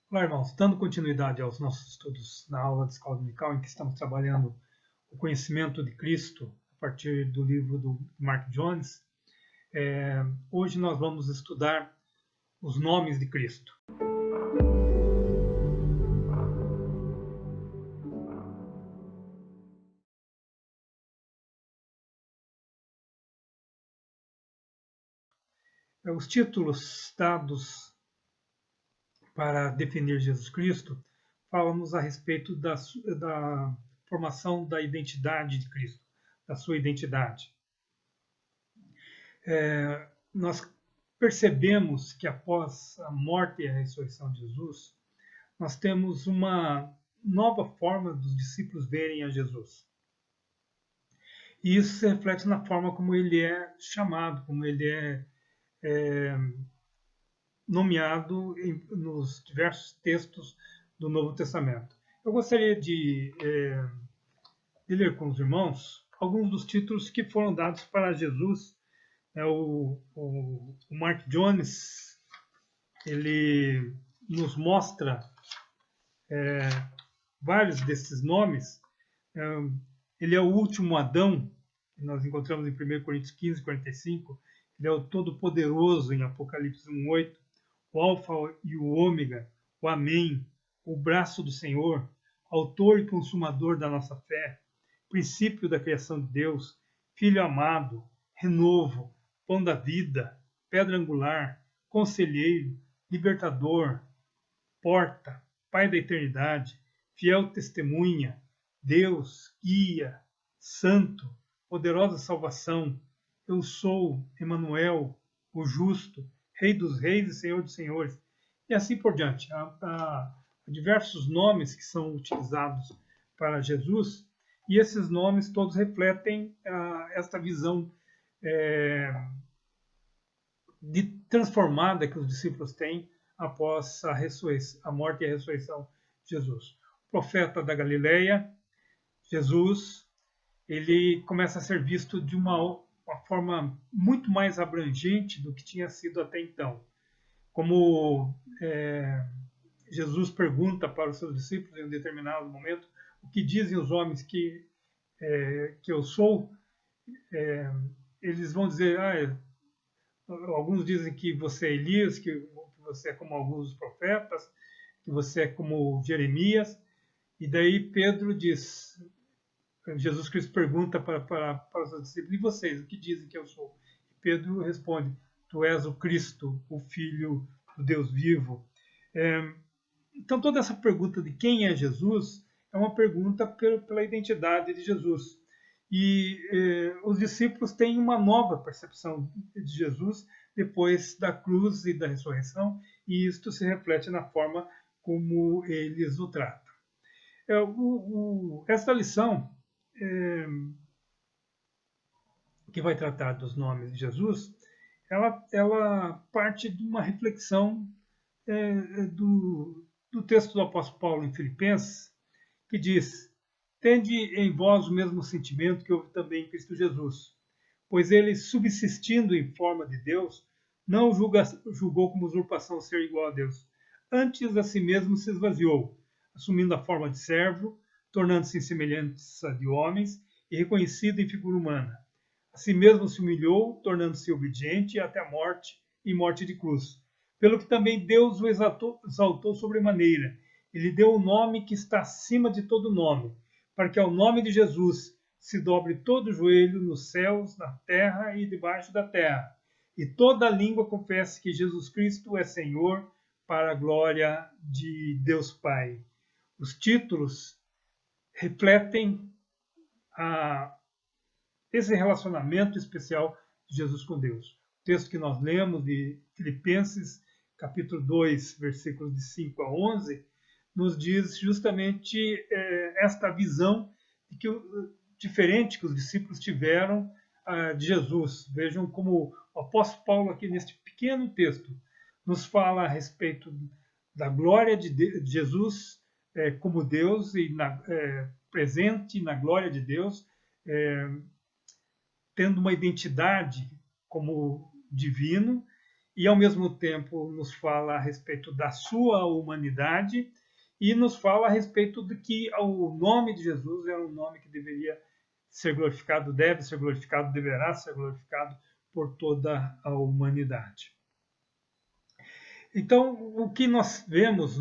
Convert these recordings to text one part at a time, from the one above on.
Olá, irmãos. Dando continuidade aos nossos estudos na aula de escola dominical, em que estamos trabalhando o conhecimento de Cristo a partir do livro do Mark Jones, hoje nós vamos estudar os nomes de Cristo. Os títulos dados para definir Jesus Cristo falam-nos a respeito da formação da identidade de Cristo, da sua identidade. Nós percebemos que após a morte e a ressurreição de Jesus, nós temos uma nova forma dos discípulos verem a Jesus. E isso se reflete na forma como ele é chamado, como ele é nomeado nos diversos textos do Novo Testamento. Eu gostaria de ler com os irmãos alguns dos títulos que foram dados para Jesus. O Mark Jones, ele nos mostra vários desses nomes. Ele é o último Adão, que nós encontramos em 1 Coríntios 15, 45. Ele é o Todo-Poderoso em Apocalipse 1:8. O Alfa e o Ômega, o Amém, o braço do Senhor, autor e consumador da nossa fé, princípio da criação de Deus, Filho amado, renovo, pão da vida, pedra angular, conselheiro, libertador, porta, Pai da eternidade, fiel testemunha, Deus, guia, santo, poderosa salvação, eu sou Emanuel, o justo, Rei dos reis e Senhor dos senhores, e assim por diante. Há diversos nomes que são utilizados para Jesus, e esses nomes todos refletem esta visão de transformada que os discípulos têm após a morte e a ressurreição de Jesus. O profeta da Galileia, Jesus, ele começa a ser visto de uma forma muito mais abrangente do que tinha sido até então. Como Jesus pergunta para os seus discípulos em um determinado momento, o que dizem os homens que eu sou, eles vão dizer, alguns dizem que você é Elias, que você é como alguns dos profetas, que você é como Jeremias. E daí Pedro diz, Jesus Cristo pergunta para os seus discípulos, e vocês, o que dizem que eu sou? E Pedro responde, tu és o Cristo, o Filho do Deus vivo. Então toda essa pergunta de quem é Jesus é uma pergunta pela identidade de Jesus. E os discípulos têm uma nova percepção de Jesus depois da cruz e da ressurreição, e isto se reflete na forma como eles o tratam. Esta lição, que vai tratar dos nomes de Jesus, ela parte de uma reflexão do texto do apóstolo Paulo em Filipenses, que diz: tende em vós o mesmo sentimento que houve também em Cristo Jesus, pois ele, subsistindo em forma de Deus, não julgou como usurpação ser igual a Deus. Antes a si mesmo se esvaziou, assumindo a forma de servo, tornando-se em semelhança de homens e reconhecido em figura humana. A si mesmo se humilhou, tornando-se obediente até a morte e morte de cruz. Pelo que também Deus o exaltou sobremaneira, e lhe deu o nome que está acima de todo nome, para que ao nome de Jesus se dobre todo o joelho nos céus, na terra e debaixo da terra, e toda língua confesse que Jesus Cristo é Senhor, para a glória de Deus Pai. Os títulos refletem esse relacionamento especial de Jesus com Deus. O texto que nós lemos de Filipenses, capítulo 2, versículos de 5 a 11, nos diz justamente esta visão diferente que os discípulos tiveram de Jesus. Vejam como o apóstolo Paulo, aqui neste pequeno texto, nos fala a respeito da glória de Jesus como Deus e presente na glória de Deus, tendo uma identidade como divino, e, ao mesmo tempo, nos fala a respeito da sua humanidade e nos fala a respeito de que o nome de Jesus é um nome que deveria ser glorificado, deve ser glorificado, deverá ser glorificado por toda a humanidade. Então, o que nós vemos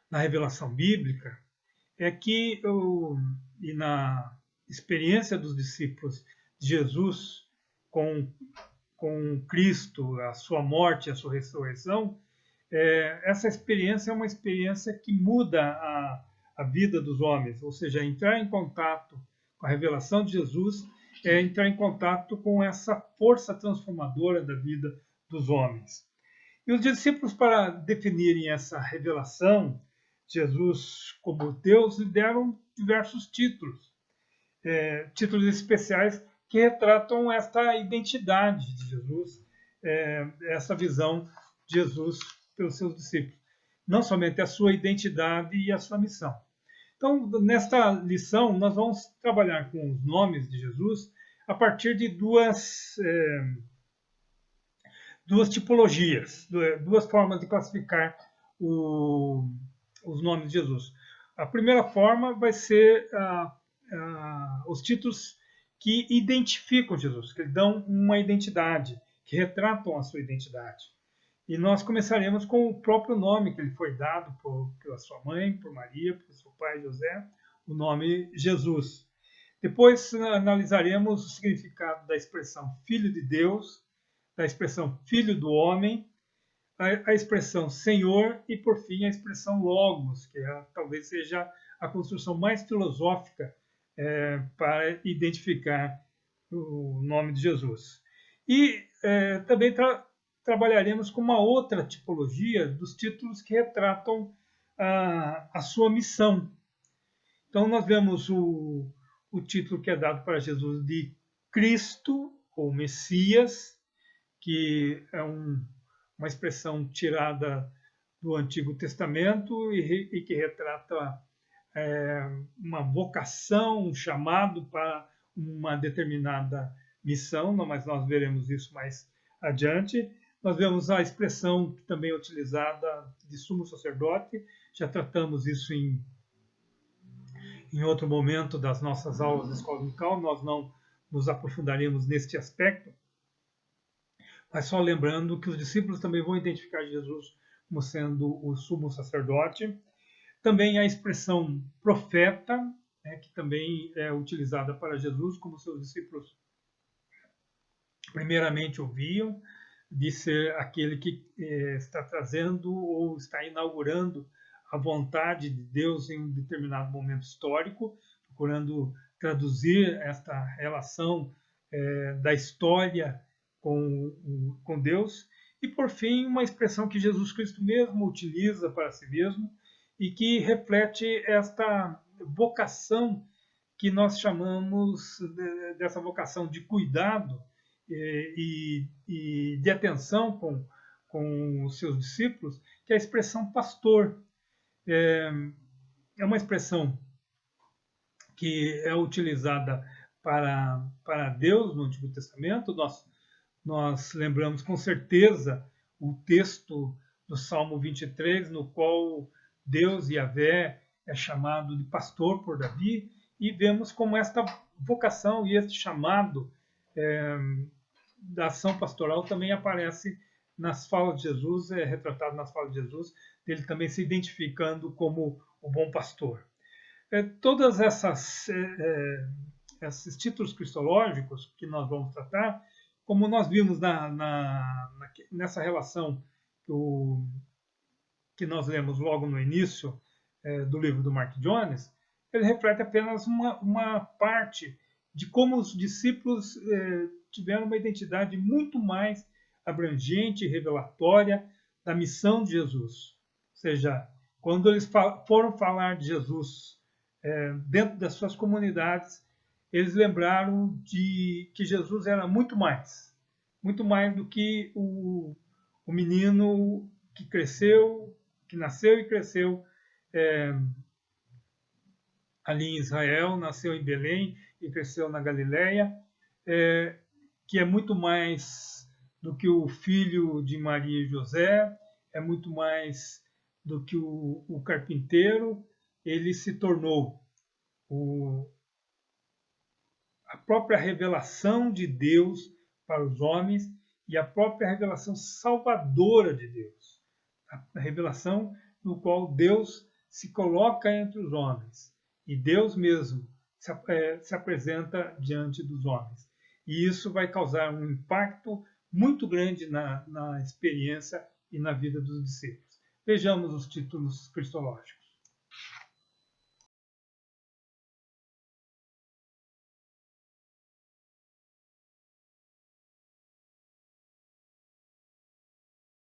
na revelação bíblica é que, e na experiência dos discípulos de Jesus com Cristo, a sua morte e a sua ressurreição, essa experiência é uma experiência que muda a vida dos homens, ou seja, entrar em contato com a revelação de Jesus é entrar em contato com essa força transformadora da vida dos homens. E os discípulos, para definirem essa revelação, Jesus como Deus, lhe deram diversos títulos, títulos especiais que retratam esta identidade de Jesus, essa visão de Jesus pelos seus discípulos. Não somente a sua identidade e a sua missão. Então, nesta lição, nós vamos trabalhar com os nomes de Jesus a partir de duas tipologias, duas formas de classificar os nomes de Jesus. A primeira forma vai ser os títulos que identificam Jesus, que dão uma identidade, que retratam a sua identidade. E nós começaremos com o próprio nome que lhe foi dado pela sua mãe, por Maria, por seu pai José, o nome Jesus. Depois analisaremos o significado da expressão Filho de Deus, da expressão Filho do Homem, a expressão Senhor e, por fim, a expressão Logos, que talvez seja a construção mais filosófica para identificar o nome de Jesus. E também trabalharemos com uma outra tipologia dos títulos que retratam a sua missão. Então, nós vemos o título que é dado para Jesus de Cristo, ou Messias, que é uma expressão tirada do Antigo Testamento e que retrata uma vocação, um chamado para uma determinada missão, mas nós veremos isso mais adiante. Nós vemos a expressão também utilizada de sumo sacerdote, já tratamos isso em outro momento das nossas aulas da escola dominical, nós não nos aprofundaremos neste aspecto, mas só lembrando que os discípulos também vão identificar Jesus como sendo o sumo sacerdote. Também a expressão profeta, que também é utilizada para Jesus, como seus discípulos primeiramente ouviam, de ser aquele que está trazendo ou está inaugurando a vontade de Deus em um determinado momento histórico, procurando traduzir esta relação da história com Deus. E, por fim, uma expressão que Jesus Cristo mesmo utiliza para si mesmo e que reflete esta vocação que nós chamamos dessa vocação de cuidado e de atenção com os seus discípulos, que é a expressão pastor. É uma expressão que é utilizada para Deus no Antigo Testamento. Nós lembramos com certeza o texto do Salmo 23, no qual Deus, Yahvé, é chamado de pastor por Davi, e vemos como esta vocação e este chamado da ação pastoral também aparece nas falas de Jesus, é retratado nas falas de Jesus, ele também se identificando como o bom pastor. Todas esses títulos cristológicos que nós vamos tratar, como nós vimos nessa relação que nós lemos logo no início do livro do Mark Jones, ele reflete apenas uma parte de como os discípulos tiveram uma identidade muito mais abrangente e revelatória da missão de Jesus. Ou seja, quando eles foram falar de Jesus dentro das suas comunidades, eles lembraram de que Jesus era muito mais do que o menino que nasceu e cresceu ali em Israel, nasceu em Belém e cresceu na Galileia, que é muito mais do que o filho de Maria e José, é muito mais do que o carpinteiro. Ele se tornou a própria revelação de Deus para os homens e a própria revelação salvadora de Deus. A revelação no qual Deus se coloca entre os homens e Deus mesmo se apresenta diante dos homens. E isso vai causar um impacto muito grande na experiência e na vida dos discípulos. Vejamos os títulos cristológicos.